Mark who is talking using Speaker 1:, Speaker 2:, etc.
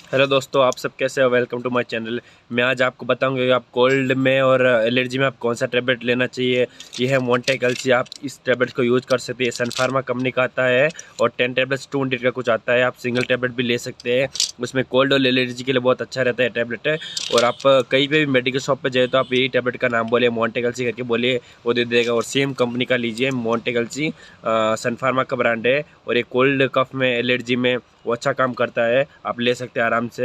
Speaker 1: Hello दोस्तों, आप सब कैसे हो। Welcome to my channel. मैं आज आपको बताऊंगा कि आप कोल्ड में और एलर्जी में आप कौन सा टैबलेट लेना चाहिए। ये है मोंटेगल्सी। आप इस टैबलेट को यूज़ कर सकते हैं। सन फार्मा कंपनी का आता है और 10 टैबलेट्स 200 का कुछ आता है। आप सिंगल टैबलेट भी ले सकते हैं। उसमें कोल्ड और एलर्जी के लिए बहुत अच्छा रहता है टैबलेट है। और आप कहीं पे भी मेडिकल शॉप पे जाए तो आप यही टैबलेट का नाम बोलिए, मोंटेगल्सी करके बोलिए, वो दे देगा। और सेम कंपनी का लीजिए, मोंटेगल्सी सन फार्मा का ब्रांड है। और ये कोल्ड कफ में, एलर्जी में वो अच्छा काम करता है। आप ले सकते हैं आराम से।